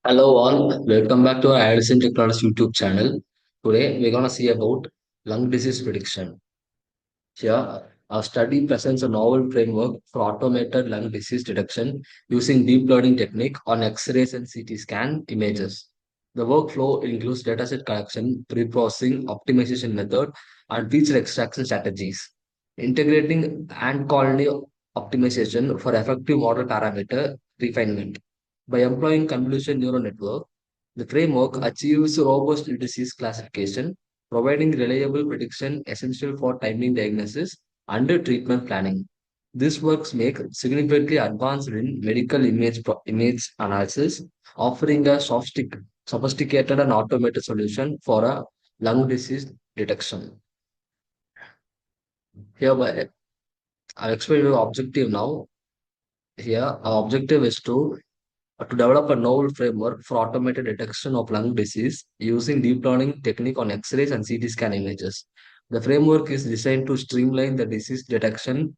Hello all, welcome back to our Aislyn Technologies YouTube channel. Today we're gonna see about lung disease prediction. Here, our study presents a novel framework for automated lung disease detection using deep learning technique on X-rays and CT scan images. The workflow includes dataset collection, pre-processing, optimization method, and feature extraction strategies, integrating ant colony optimization for effective model parameter refinement. By employing convolution neural network, the framework achieves robust disease classification, providing reliable prediction essential for timely diagnosis and treatment planning. These works make significantly advanced in medical image analysis, offering a sophisticated and automated solution for a lung disease detection. Hereby, I'll explain your objective now. Here, our objective is to develop a novel framework for automated detection of lung disease using deep learning technique on X-rays and CT scan images. The framework is designed to streamline the disease detection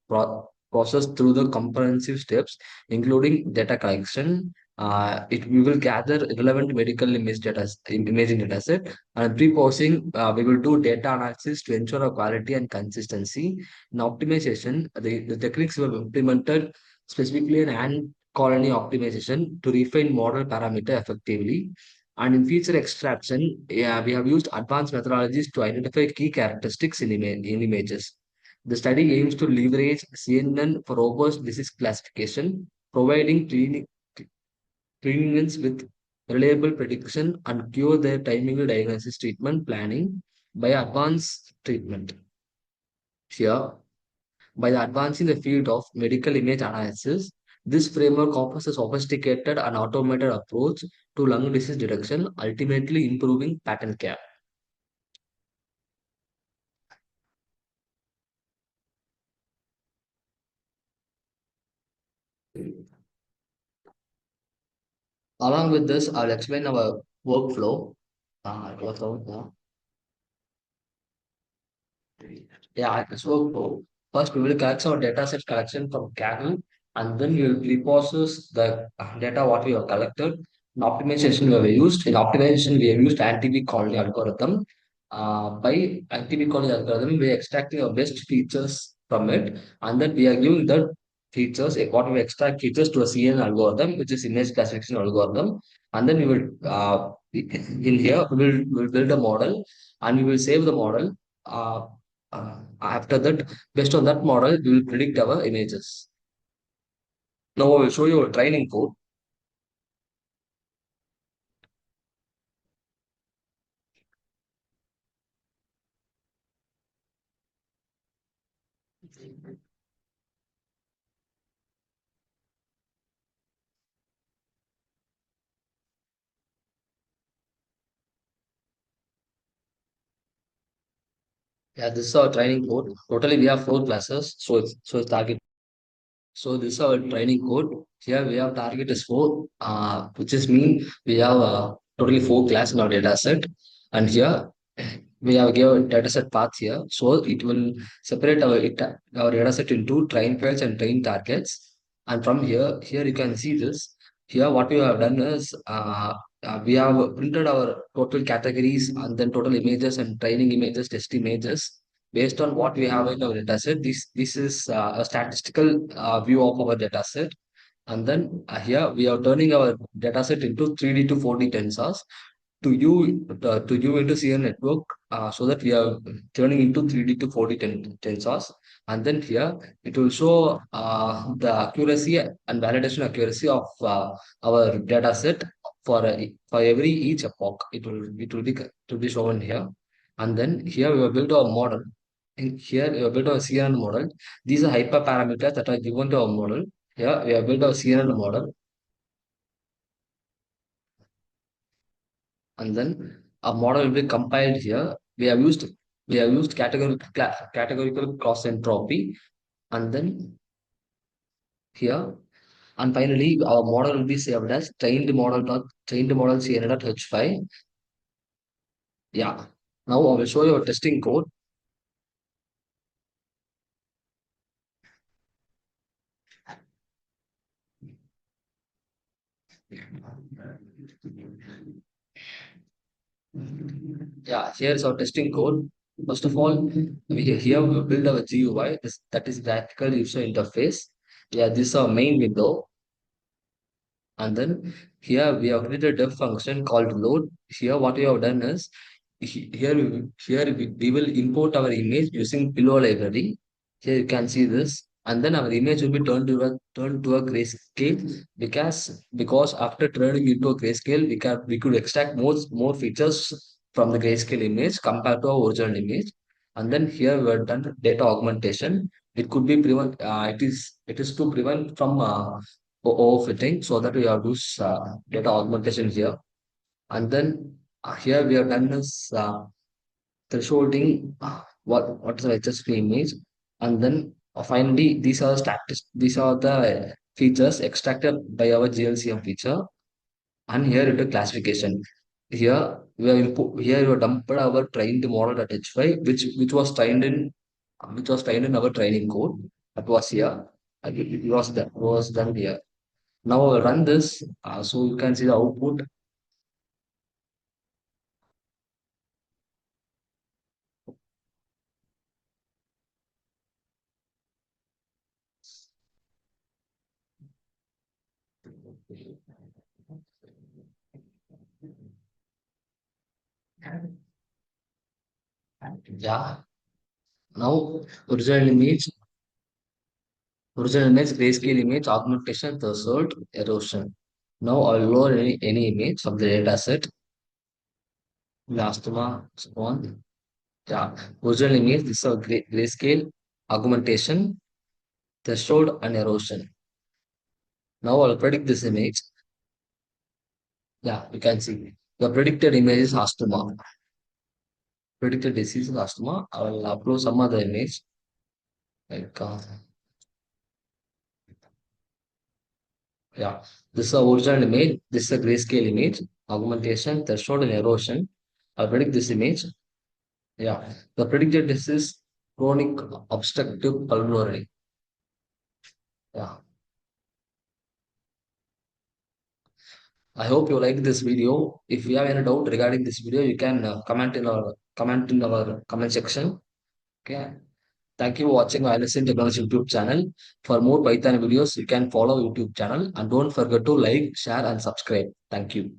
process through the comprehensive steps, including data collection. We will gather relevant medical imaging data set, and pre-processing, we will do data analysis to ensure a quality and consistency. In optimization, the techniques were implemented specifically in colony optimization to refine model parameter effectively. And in feature extraction, yeah, we have used advanced methodologies to identify key characteristics in images. The study aims to leverage CNN for robust disease classification, providing clinicians with reliable prediction and cure their timely diagnosis treatment planning by advanced treatment. Here, by advancing the field of medical image analysis, this framework offers a sophisticated and automated approach to lung disease detection, ultimately improving pattern care. Along with this, I'll explain our workflow. Workflow, yeah, it's workflow. First, we will collect our data set collection from Kaggle, and then we will pre-process the data what we have collected. In optimization, we have used in optimization we have used anti colony algorithm. By anti colony algorithm, we are extracting our best features from it, and then we are giving the features what we extract features to a CNN algorithm, which is image classification algorithm, and then we will in here we will build a model, and we will save the model. Uh, After that, based on that model, we will predict our images. Now I will show you a training code. Yeah, this is our training code. Totally, we have four classes. So it's target. So this is our training code. Here we have target is four, which is mean we have totally four class in our data set. And here we have given data set path here. So it will separate our data set into train fields and train targets. And from here you can see this. Here what we have done is we have printed our total categories and then total images and training images, test images based on what we have in our data set. This is a statistical view of our data set. And then here we are turning our data set into 3D to 4D tensors to you into CNN network, so that we are turning into 3D to 4D tensors. And then here it will show the accuracy and validation accuracy of our data set for every each epoch. It will be shown here. And then here we will build our model. And here we have built our CNN model. These are hyperparameters that are given to our model. Here we have built our CNN model, and then a model will be compiled here. We have used categorical cross entropy, and then here, and finally our model will be saved as trained model CNN.h5. Yeah. Now I will show you a testing code. Yeah, here's our testing code. First of all, here we build our GUI, that is graphical user interface. Yeah, this is our main window. And then here we have created a function called load. Here what we have done is here we will import our image using below library. Here you can see this, and then our image will be turned to a grayscale because after turning into a grayscale, we could extract more features from the grayscale image compared to our original image. And then here we have done data augmentation. It could be prevent. It is to prevent from overfitting, so that we have this data augmentation here. And then here we have done this thresholding what is the HSP image. And then finally these are the features extracted by our GLCM feature. And here it is classification. Here we have dumped our trained model at H5, which was trained in our training code. That was here. It was done here. Now I'll run this, so you can see the output. Yeah. Now original image, grayscale image, augmentation, threshold, erosion. Now I'll load any image from the data set. Elastoma, so on. Yeah. Original image, this is a grayscale, augmentation, threshold, and erosion. Now I'll predict this image. Yeah, you can see. The predicted image is asthma. Predicted disease is asthma. I will upload some other image. Like, yeah, this is the original image. This is a grayscale image, augmentation, threshold, and erosion. I'll predict this image. Yeah, the predicted disease chronic obstructive pulmonary. Yeah, I hope you like this video. If you have any doubt regarding this video, you can comment in our comment section. Okay. Thank you for watching my Aislyn Technology YouTube channel. For more Python videos, you can follow YouTube channel and don't forget to like, share, and subscribe. Thank you.